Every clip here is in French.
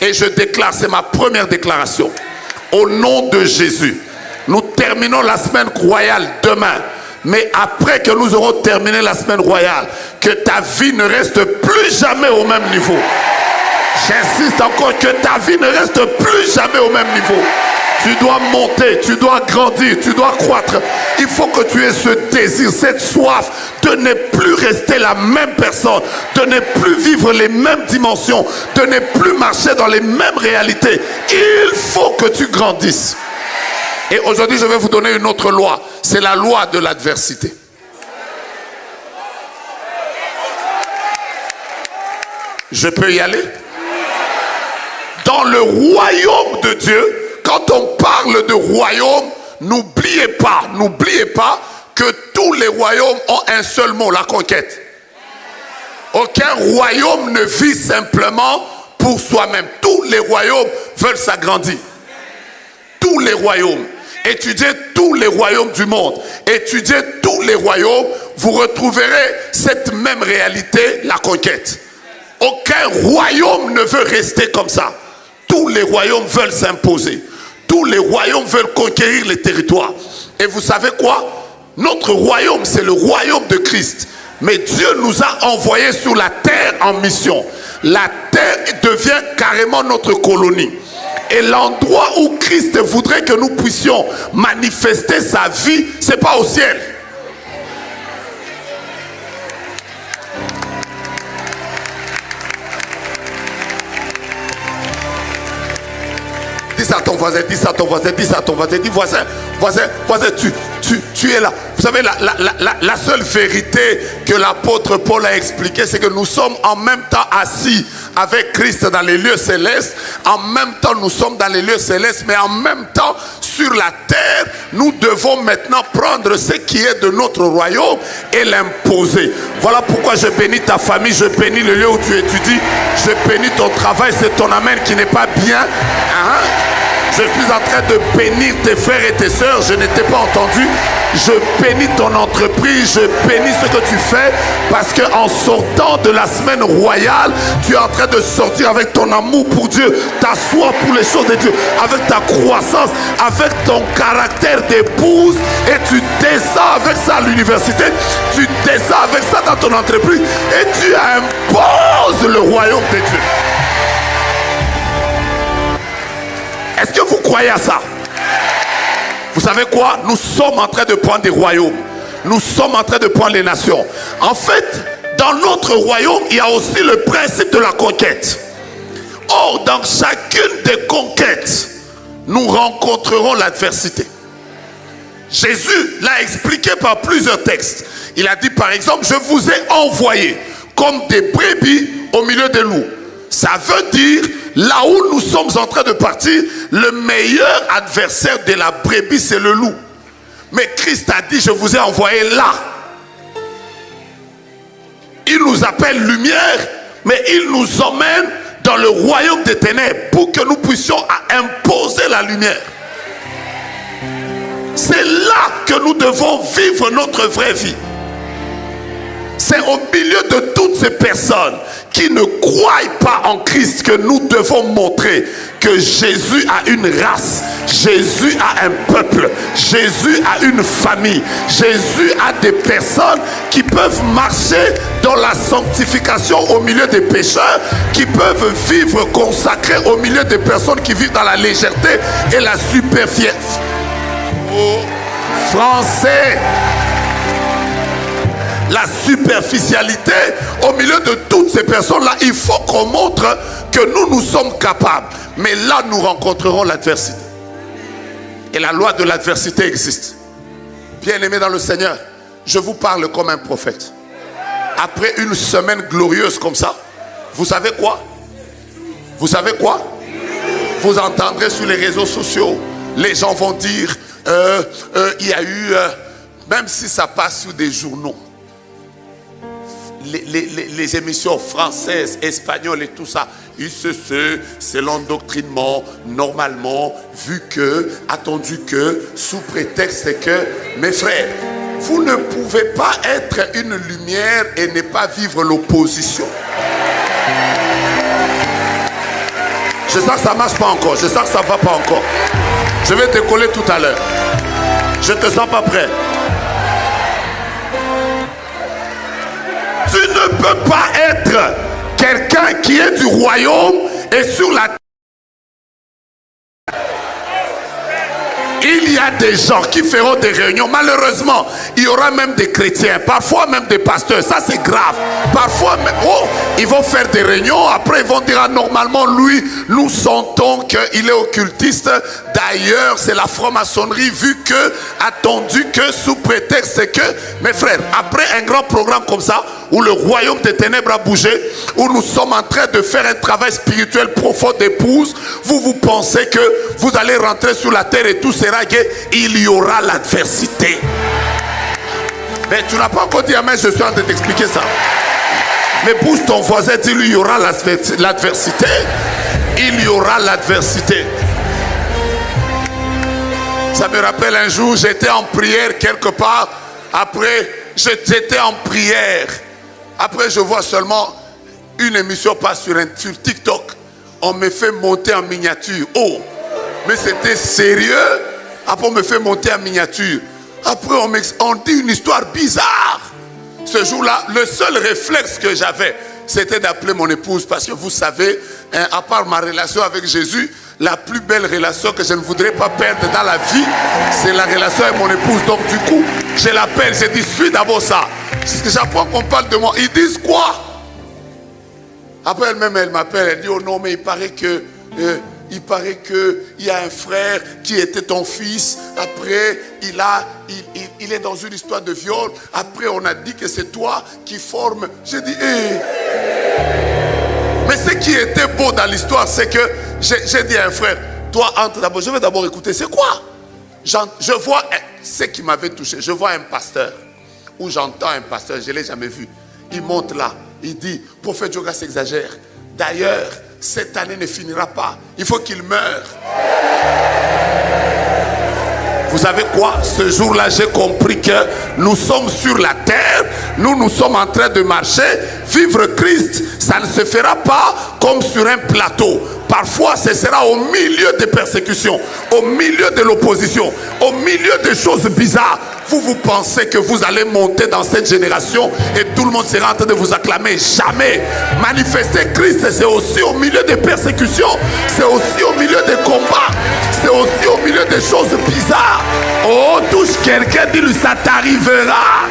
Et je déclare, c'est ma première déclaration. Au nom de Jésus, nous terminons la semaine royale demain. Mais après que nous aurons terminé la semaine royale, que ta vie ne reste plus jamais au même niveau. J'insiste encore, que ta vie ne reste plus jamais au même niveau. Tu dois monter, tu dois grandir, tu dois croître. Il faut que tu aies ce désir, cette soif de ne plus rester la même personne, de ne plus vivre les mêmes dimensions, de ne plus marcher dans les mêmes réalités. Il faut que tu grandisses. Et aujourd'hui, je vais vous donner une autre loi. C'est la loi de l'adversité. Je peux y aller? Dans le royaume de Dieu, quand on parle de royaume, n'oubliez pas que tous les royaumes ont un seul mot, la conquête. Aucun royaume ne vit simplement pour soi-même. Tous les royaumes veulent s'agrandir. Tous les royaumes. Étudiez tous les royaumes du monde. Étudiez tous les royaumes, vous retrouverez cette même réalité, la conquête. Aucun royaume ne veut rester comme ça. Tous les royaumes veulent s'imposer. Tous les royaumes veulent conquérir les territoires. Et vous savez quoi? Notre royaume, c'est le royaume de Christ. Mais Dieu nous a envoyés sur la terre en mission. La terre devient carrément notre colonie. Et l'endroit où Christ voudrait que nous puissions manifester sa vie, ce n'est pas au ciel. Dis ça à ton voisin, dis ça à ton voisin, dis ça à ton voisin, dis voisin, tu es là. Vous savez, la seule vérité que l'apôtre Paul a expliquée, c'est que nous sommes en même temps assis avec Christ dans les lieux célestes. En même temps, nous sommes dans les lieux célestes, mais en même temps, sur la terre, nous devons maintenant prendre ce qui est de notre royaume et l'imposer. Voilà pourquoi je bénis ta famille, je bénis le lieu où tu étudies, je bénis ton travail. C'est ton amen qui n'est pas bien. Je suis en train de bénir tes frères et tes sœurs. Je n'étais pas entendu. Je bénis ton entreprise. Je bénis ce que tu fais. Parce qu'en sortant de la semaine royale, tu es en train de sortir avec ton amour pour Dieu, ta soif pour les choses de Dieu, avec ta croissance, avec ton caractère d'épouse. Et tu descends avec ça à l'université. Tu descends avec ça dans ton entreprise. Et tu imposes le royaume de Dieu. Est-ce que vous croyez à ça? Vous savez quoi? Nous sommes en train de prendre des royaumes. Nous sommes en train de prendre les nations. En fait, dans notre royaume, il y a aussi le principe de la conquête. Or, dans chacune des conquêtes, nous rencontrerons l'adversité. Jésus l'a expliqué par plusieurs textes. Il a dit par exemple, je vous ai envoyé comme des brebis au milieu des loups. Ça veut dire, là où nous sommes en train de partir, le meilleur adversaire de la brebis, c'est le loup. Mais Christ a dit, je vous ai envoyé là. Il nous appelle lumière, mais il nous emmène dans le royaume des ténèbres pour que nous puissions imposer la lumière. C'est là que nous devons vivre notre vraie vie. C'est au milieu de toutes ces personnes qui ne croient pas en Christ que nous devons montrer que Jésus a une race, Jésus a un peuple, Jésus a une famille, Jésus a des personnes qui peuvent marcher dans la sanctification au milieu des pécheurs, qui peuvent vivre consacrés au milieu des personnes qui vivent dans la légèreté et la superficie. Oh, français! La superficialité au milieu de toutes ces personnes-là, il faut qu'on montre que nous sommes capables. Mais là, nous rencontrerons l'adversité. Et la loi de l'adversité existe. Bien-aimés dans le Seigneur, je vous parle comme un prophète. Après une semaine glorieuse comme ça, vous savez quoi? Vous savez quoi? Vous entendrez sur les réseaux sociaux, les gens vont dire, il y a eu, même si ça passe sur des journaux, les émissions françaises, espagnoles et tout ça, c'est l'endoctrinement, normalement, vu que, attendu que, sous prétexte que, mes frères, vous ne pouvez pas être une lumière et ne pas vivre l'opposition. Je sens que ça ne marche pas encore. Je sens que ça ne va pas encore. Je vais te coller tout à l'heure. Je ne te sens pas prêt. Tu ne peux pas être quelqu'un qui est du royaume et sur la terre. Il y a des gens qui feront des réunions. Malheureusement, il y aura même des chrétiens, parfois même des pasteurs. Ça, c'est grave. Parfois, même, ils vont faire des réunions. Après, ils vont dire, ah, normalement, lui, nous sentons qu'il est occultiste. D'ailleurs, c'est la franc-maçonnerie, vu que, attendu que, sous prétexte que, mes frères, après un grand programme comme ça, où le royaume des ténèbres a bougé, où nous sommes en train de faire un travail spirituel profond d'épouse, vous pensez que vous allez rentrer sur la terre et tout sera gai. Il y aura l'adversité. Mais tu n'as pas encore dit amen, je suis en train de t'expliquer ça. Mais pousse ton voisin, dis-lui, il y aura l'adversité. Il y aura l'adversité. Ça me rappelle un jour, j'étais en prière quelque part. Après, j'étais en prière. Après, je vois seulement une émission passe sur TikTok. On me fait monter en miniature. Oh, mais c'était sérieux. Après, on me fait monter en miniature. Après, on dit une histoire bizarre. Ce jour-là, le seul réflexe que j'avais, c'était d'appeler mon épouse. Parce que vous savez, à part ma relation avec Jésus, la plus belle relation que je ne voudrais pas perdre dans la vie, c'est la relation avec mon épouse. Donc du coup, je l'appelle, je dis, suis d'abord ça. J'apprends qu'on parle de moi. Ils disent quoi? Après elle-même, elle m'appelle, elle dit, oh non, mais il paraît que il y a un frère qui était ton fils. Après, il est dans une histoire de viol. Après, on a dit que c'est toi qui forme. J'ai dit, Mais ce qui était beau dans l'histoire, c'est que j'ai dit à un frère, toi entre d'abord, je vais d'abord écouter, c'est quoi? Je vois ce qui m'avait touché, je vois un pasteur, ou j'entends un pasteur, je ne l'ai jamais vu. Il monte là, il dit, prophète Djoga s'exagère. D'ailleurs, cette année ne finira pas, il faut qu'il meure. Vous savez quoi? Ce jour-là, j'ai compris que nous sommes sur la terre, nous sommes en train de marcher. Vivre Christ, ça ne se fera pas comme sur un plateau. Parfois, ce sera au milieu des persécutions, au milieu de l'opposition, au milieu des choses bizarres. Vous pensez que vous allez monter dans cette génération et tout le monde sera en train de vous acclamer? Jamais. Manifester Christ, c'est aussi au milieu des persécutions, c'est aussi au milieu des combats, c'est aussi au milieu des choses bizarres. Oh, touche quelqu'un, dis-lui, ça t'arrivera.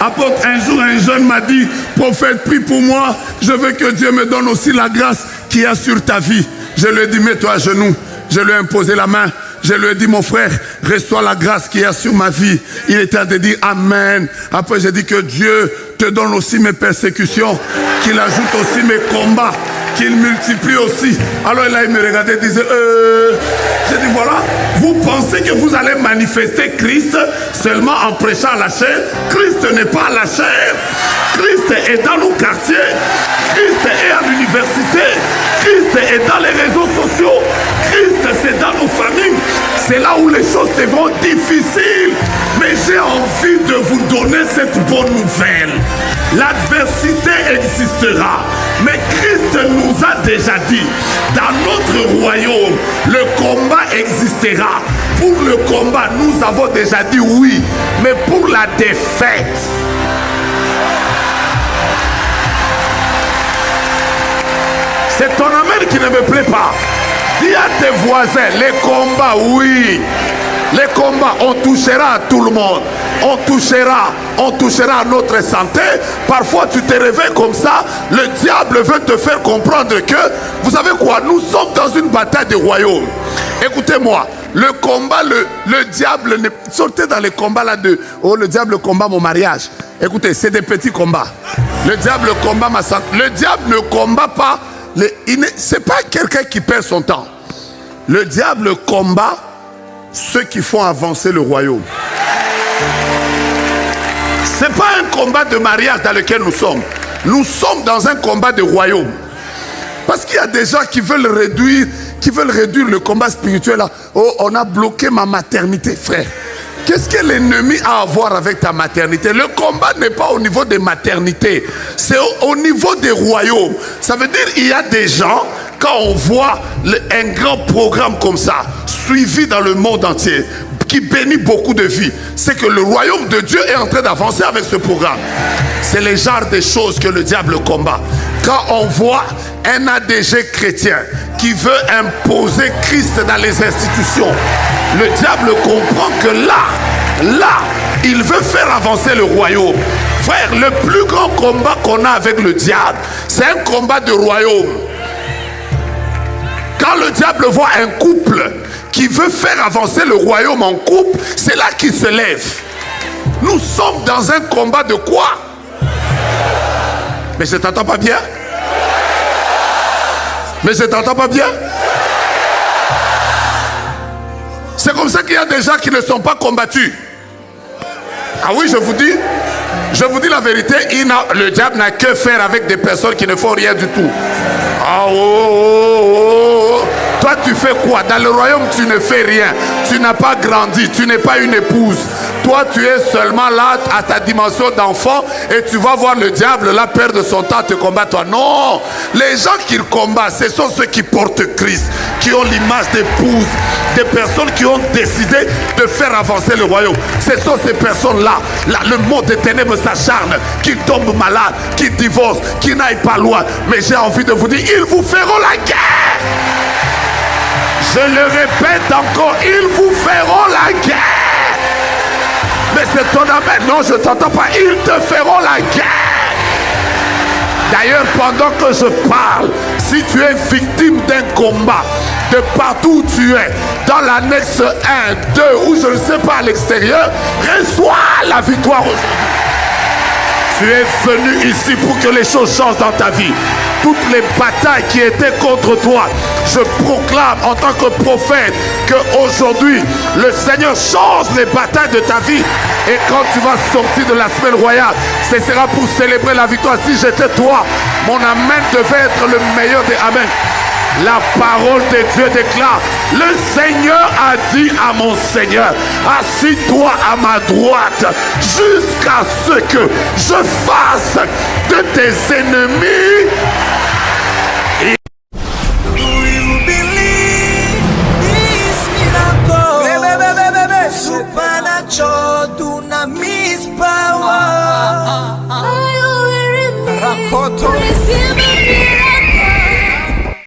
Apôtre, un jour, un jeune m'a dit, prophète, prie pour moi, je veux que Dieu me donne aussi la grâce qu'il y a sur ta vie. Je lui ai dit, mets-toi à genoux. Je lui ai imposé la main. Je lui ai dit, mon frère, reçois la grâce qu'il y a sur ma vie. Il était en train de dire amen. Après, j'ai dit que Dieu te donne aussi mes persécutions, qu'il ajoute aussi mes combats, qu'il multiplie aussi. Alors là, il me regardait et disait, j'ai dit, voilà, vous pensez que vous allez manifester Christ seulement en prêchant à la chair? Christ n'est pas à la chair. Christ est dans nos quartiers. Christ est à l'université. Christ est dans les réseaux sociaux. Christ, c'est dans nos familles. C'est là où les choses devront difficiles. Mais j'ai envie de vous donner cette bonne nouvelle. L'adversité existera. Mais Christ nous a déjà dit, dans notre royaume, le combat existera. Pour le combat, nous avons déjà dit oui. Mais pour la défaite, c'est ton amen qui ne me plaît pas. Dis à tes voisins, les combats, oui. Les combats, on touchera à tout le monde. On touchera à notre santé. Parfois, tu te réveilles comme ça. Le diable veut te faire comprendre que, vous savez quoi, nous sommes dans une bataille de royaume. Écoutez-moi, le combat, le diable, sortez dans les combats là de, oh, le diable combat mon mariage. Écoutez, c'est des petits combats. Le diable combat ma santé. Le diable ne combat pas. C'est pas quelqu'un qui perd son temps. Le diable combat ceux qui font avancer le royaume. C'est pas un combat de mariage dans lequel nous sommes. Nous sommes dans un combat de royaume. Parce qu'il y a des gens qui veulent réduire le combat spirituel là. Oh, on a bloqué ma maternité, frère. qu'est-ce que l'ennemi a à voir avec ta maternité? Le combat n'est pas au niveau des maternités, c'est au niveau des royaumes. Ça veut dire qu'il y a des gens, quand on voit un grand programme comme ça, suivi dans le monde entier, qui bénit beaucoup de vies, c'est que le royaume de Dieu est en train d'avancer avec ce programme. C'est le genre de choses que le diable combat. Quand on voit un ADG chrétien qui veut imposer Christ dans les institutions, le diable comprend que là, il veut faire avancer le royaume. Frère, le plus grand combat qu'on a avec le diable, c'est un combat de royaume. Quand le diable voit un couple qui veut faire avancer le royaume en couple, c'est là qu'il se lève. Nous sommes dans un combat de quoi? Mais je t'entends pas bien? Mais je t'entends pas bien? C'est comme ça qu'il y a des gens qui ne sont pas combattus. Ah oui, je vous dis la vérité, le diable n'a que faire avec des personnes qui ne font rien du tout. Ah oh. Toi tu fais quoi? Dans le royaume tu ne fais rien. Tu n'as pas grandi, tu n'es pas une épouse. Toi tu es seulement là à ta dimension d'enfant et tu vas voir le diable là perdre son temps à te combattre toi. Non, les gens qu'il combat, ce sont ceux qui portent Christ, qui ont l'image d'épouse, des personnes qui ont décidé de faire avancer le royaume. Ce sont ces personnes-là, le monde des ténèbres s'acharne, qui tombent malades, qui divorcent, qui n'aillent pas loin. Mais j'ai envie de vous dire, ils vous feront la guerre. Je le répète encore, ils vous feront la guerre. Mais c'est ton amen. Non, je ne t'entends pas. Ils te feront la guerre. D'ailleurs, pendant que je parle, si tu es victime d'un combat, de partout où tu es, dans l'annexe 1, 2, ou je ne sais pas à l'extérieur, reçois la victoire aujourd'hui. Tu es venu ici pour que les choses changent dans ta vie. Toutes les batailles qui étaient contre toi, je proclame en tant que prophète qu'aujourd'hui, le Seigneur change les batailles de ta vie. Et quand tu vas sortir de la semaine royale, ce sera pour célébrer la victoire. Si j'étais toi, mon amen devait être le meilleur des amen. La parole de Dieu déclare, le Seigneur a dit à mon Seigneur, assis-toi à ma droite jusqu'à ce que je fasse de tes ennemis